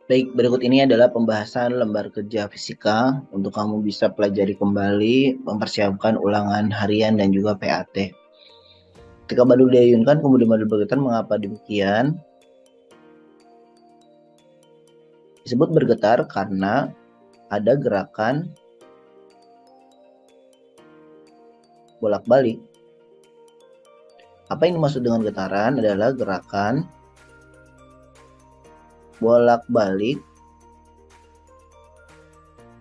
Baik, berikut ini adalah pembahasan lembar kerja fisika untuk kamu bisa pelajari kembali, mempersiapkan ulangan harian dan juga PAT. Ketika badul diayunkan, kemudian badul bergetar, mengapa demikian? Disebut bergetar karena ada gerakan bolak-balik. Apa yang dimaksud dengan getaran adalah gerakan bolak-balik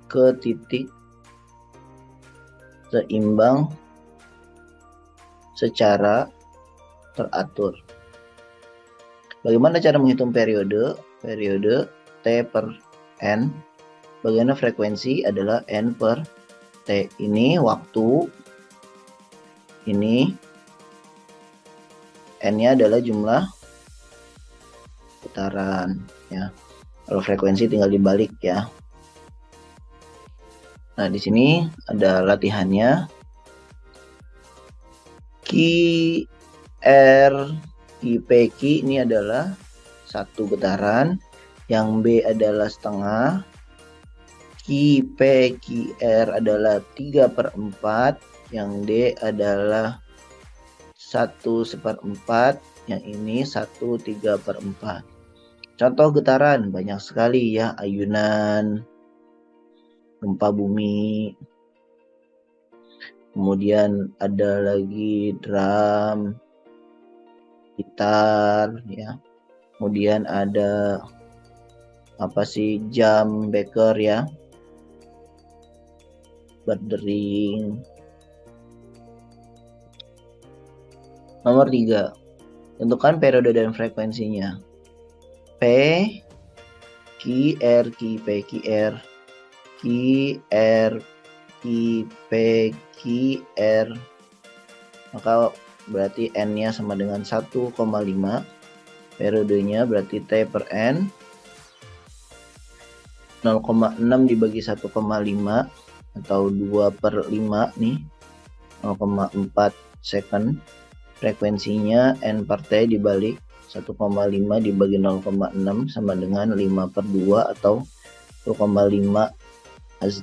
ke titik seimbang secara teratur. Bagaimana cara menghitung periode? Periode T per N. Bagaimana frekuensi adalah N per T. Ini waktu. Ini N-nya adalah jumlah putaran. Ya. Kalau frekuensi tinggal dibalik ya. Nah, di sini ada latihannya. Q, R, Q, P, Q ini adalah satu getaran. Yang B adalah setengah. Q, P, Q, R adalah 3/4. Yang D adalah 1/4. Yang ini 1/3/4. Contoh getaran banyak sekali ya, ayunan, gempa bumi, kemudian ada lagi drum, gitar ya, kemudian ada jam beker ya, berdering. Nomor 3, tentukan periode dan frekuensinya. P, Q, R, Q, P, Q, R, Q, R, Q, P, Q, R, maka berarti N-nya sama dengan 1,5. Periodenya berarti T per N 0,6 dibagi 1,5 atau 2/5 nih, 0,4 second. Frekuensinya N per T dibalik 1,5 dibagi 0,6 sama dengan 5/2 atau 1,5 Hz.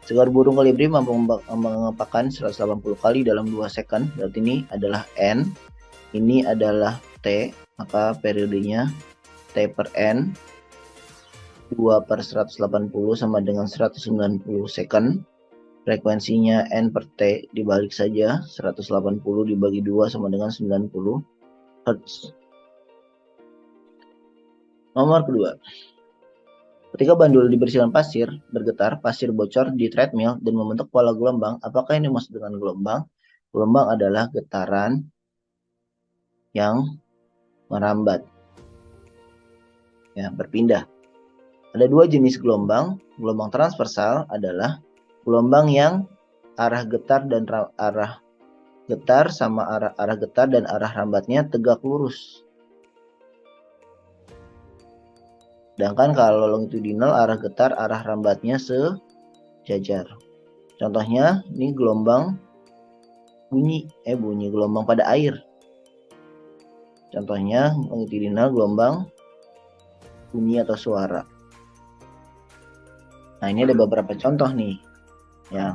Seekor burung kolibri mampu mengepakkan 180 kali dalam 2 second. Berarti ini adalah N, ini adalah T, maka periodenya T per N 2/180 sama dengan 190 second. Frekuensinya N per T dibalik saja, 180 dibagi 2 sama dengan 90 Hz. Nomor kedua, ketika bandul dibersihkan pasir, bergetar, pasir bocor di treadmill dan membentuk pola gelombang. Apakah ini dimaksud dengan gelombang? Gelombang adalah getaran yang merambat, ya, berpindah. Ada dua jenis gelombang. Gelombang transversal adalah gelombang yang arah getar dan arah getar sama arah getar dan arah rambatnya tegak lurus. Sedangkan kalau longitudinal, arah getar, arah rambatnya sejajar. Contohnya, ini gelombang bunyi gelombang pada air. Contohnya, longitudinal gelombang bunyi atau suara. Nah, ini ada beberapa contoh nih. Ya,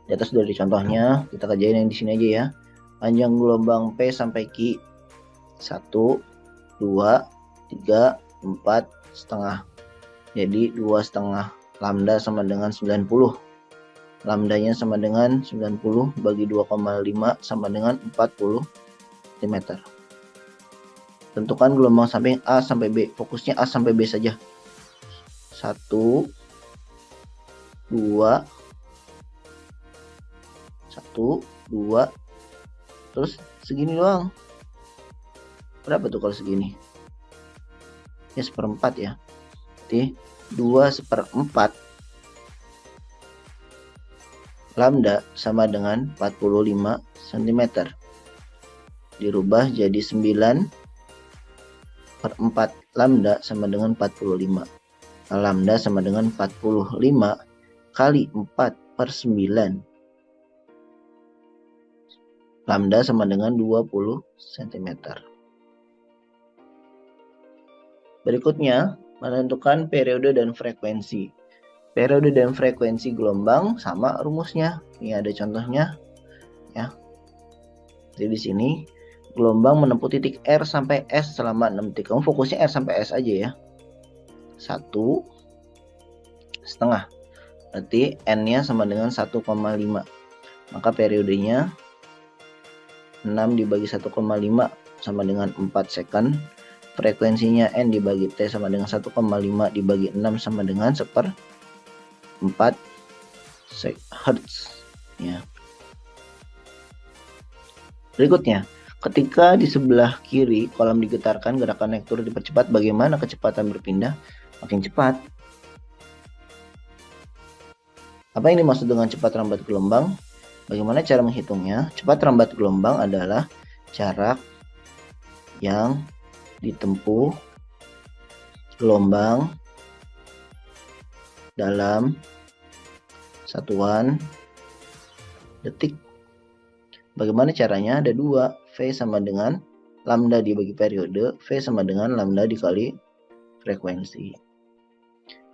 di atas sudah ada contohnya. Kita kerjain yang di sini aja ya. Panjang gelombang P sampai Q 1, 2, 3, 4 setengah. Jadi 2,5 lambda sama dengan 90. Lambdanya sama dengan 90 bagi 2,5 sama dengan 40 cm. Tentukan gelombang samping A sampai B. Fokusnya A sampai B saja. 1, 2, 1, 2, terus segini doang. Berapa tuh kalau segini? Ya 1/4 ya. Berarti 2/4 lambda sama dengan 45 cm. Dirubah jadi 9/4 lambda sama dengan 45. Lambda sama dengan 45 kali 4/9. Lambda sama dengan 20 cm. Berikutnya, menentukan periode dan frekuensi. Periode dan frekuensi gelombang sama rumusnya. Ini ada contohnya ya. Jadi di sini gelombang menempuh titik R sampai S selama 6 detik. Kamu fokusnya R sampai S aja ya. 1,5. Berarti N-nya sama dengan 1,5. Maka periodenya 6 dibagi 1,5 sama dengan 4 second. Frekuensinya N dibagi T sama dengan 1,5 dibagi 6 sama dengan 1/4 Hz ya. Berikutnya, ketika di sebelah kiri kolam digetarkan, gerakan naik turun dipercepat, bagaimana kecepatan berpindah? Makin cepat. Apa yang dimaksud dengan cepat rambat gelombang? Bagaimana cara menghitungnya? Cepat rambat gelombang adalah jarak yang ditempuh gelombang dalam satuan detik. Bagaimana caranya? Ada dua, V sama dengan lambda dibagi periode, V sama dengan lambda dikali frekuensi.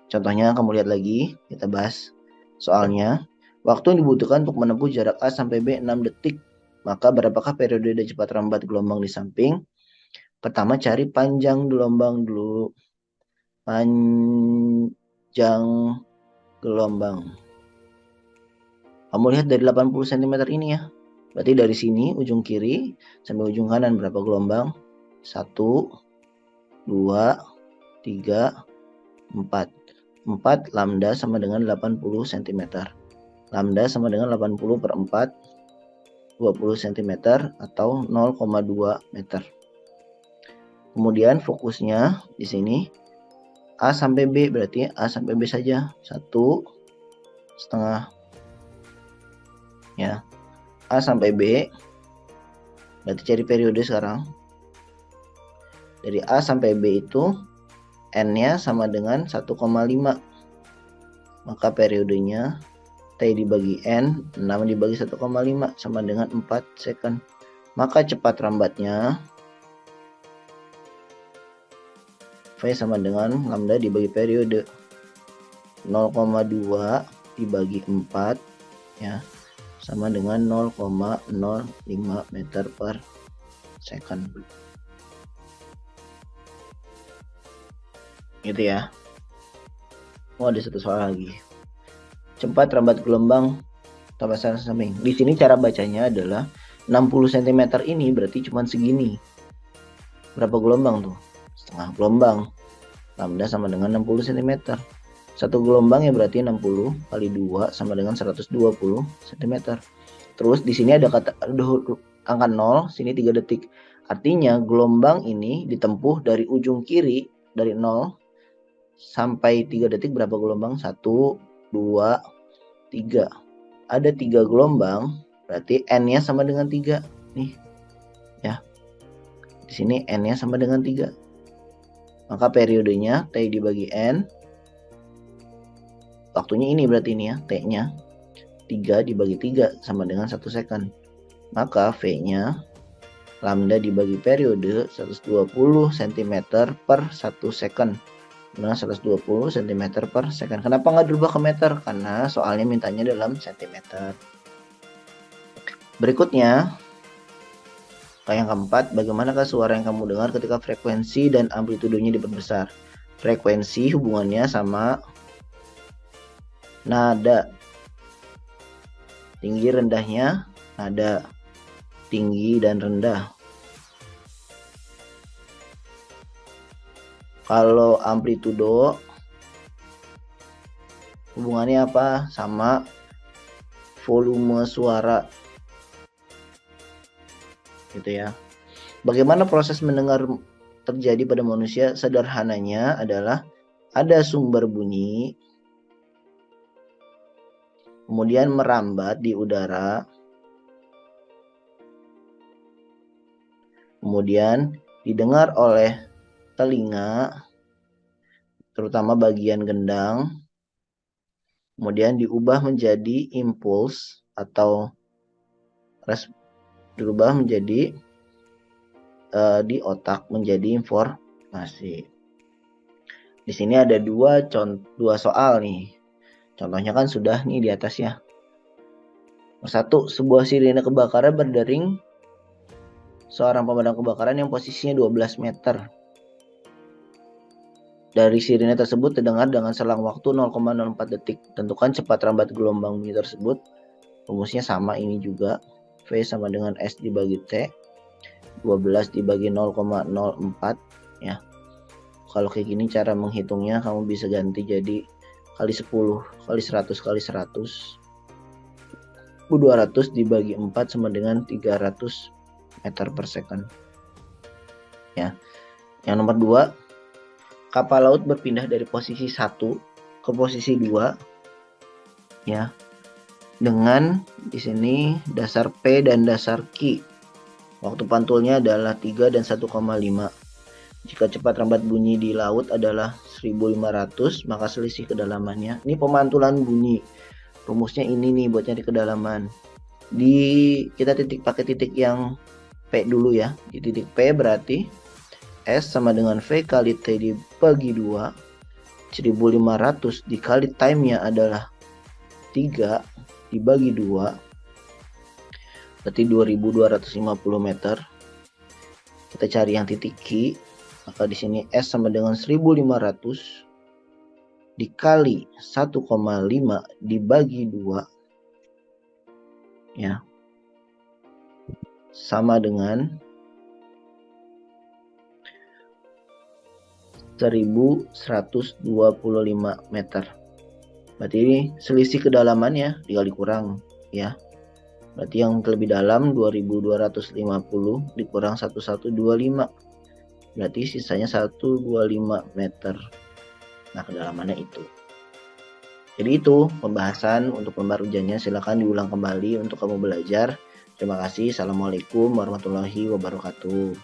Contohnya kamu lihat lagi, kita bahas soalnya. Waktu yang dibutuhkan untuk menempuh jarak A sampai B 6 detik. Maka berapakah periode cepat rambat gelombang di samping? Pertama cari panjang gelombang dulu. Panjang gelombang. Kamu lihat dari 80 cm ini ya. Berarti dari sini ujung kiri sampai ujung kanan berapa gelombang? 1, 2, 3, 4. 4 lambda sama dengan 80 cm. Lambda sama dengan 80 per 4, 20 cm atau 0,2 meter. Kemudian fokusnya di sini A sampai B, berarti A sampai B saja. 1,5 ya. A sampai B, berarti cari periode sekarang. Dari A sampai B itu N-nya sama dengan 1,5. Maka periodenya T dibagi N, 6 dibagi 1,5 sama dengan 4 second. Maka cepat rambatnya V sama dengan lambda dibagi periode. 0,2 dibagi 4 ya, sama dengan 0,05 meter per second. Gitu ya. Oh, ada satu soal lagi. Cepat rambat gelombang tapasan samping. Di sini cara bacanya adalah 60 cm ini berarti cuma segini. Berapa gelombang tuh? Setengah gelombang. Lambda sama dengan 60 cm. Satu gelombang ya berarti 60 kali 2 sama dengan 120 cm. Terus di sini ada angka 0, sini 3 detik. Artinya gelombang ini ditempuh dari ujung kiri dari 0 sampai 3 detik berapa gelombang? 1, 2, 3. Ada 3 gelombang, berarti N-nya sama dengan 3 nih. Ya. Di sini N-nya sama dengan 3. Maka periodenya T dibagi N. Waktunya ini berarti ini ya, T-nya 3 dibagi 3 sama dengan 1 second. Maka V-nya lambda dibagi periode 120 cm per 1 second. Dengan 120 cm per second. Kenapa nggak dirubah ke meter? Karena soalnya mintanya dalam cm. Berikutnya, yang keempat, bagaimanakah suara yang kamu dengar ketika frekuensi dan amplitudenya diperbesar? Frekuensi hubungannya sama nada. Tinggi rendahnya nada. Tinggi dan rendah. Kalau amplitudo hubungannya apa? Sama volume suara. Gitu ya. Bagaimana proses mendengar terjadi pada manusia? Sederhananya adalah ada sumber bunyi, kemudian merambat di udara, kemudian didengar oleh telinga, terutama bagian gendang, kemudian diubah menjadi impuls atau dirubah menjadi di otak menjadi informasi. Di sini ada dua soal nih. Contohnya kan sudah nih di atasnya. Satu, sebuah sirine kebakaran berdering seorang pemadam kebakaran yang posisinya 12 meter. Dari sirine tersebut terdengar dengan selang waktu 0,04 detik. Tentukan cepat rambat gelombang bunyi tersebut. Rumusnya sama ini juga. V sama dengan S dibagi T. 12 dibagi 0,04 ya. Kalau kayak gini cara menghitungnya kamu bisa ganti jadi kali 10 kali 100 kali 100. 200 dibagi 4 sama dengan 300 meter per second. Ya. Yang nomor 2, kapal laut berpindah dari posisi 1 ke posisi 2 ya. Dengan di sini dasar P dan dasar Q. Waktu pantulnya adalah 3 dan 1,5. Jika cepat rambat bunyi di laut adalah 1500, maka selisih kedalamannya. Ini pemantulan bunyi. Rumusnya ini nih buat nyari kedalaman. Kita pakai titik yang P dulu ya. Di titik P berarti S sama dengan V kali T dibagi 2. 1500 dikali time-nya adalah 3 dibagi 2. Berarti 2250 meter. Kita cari yang titik Q. Maka di sini S sama dengan 1500 dikali 1,5 dibagi 2 ya. Sama dengan 1125 meter. Berarti ini selisih kedalamannya dikali kurang ya. Berarti yang lebih dalam 2250 dikurang 1125. Berarti sisanya 125 meter. Nah, kedalamannya itu. Jadi itu pembahasan untuk lembar ujiannya. Silakan diulang kembali untuk kamu belajar. Terima kasih. Assalamualaikum warahmatullahi wabarakatuh.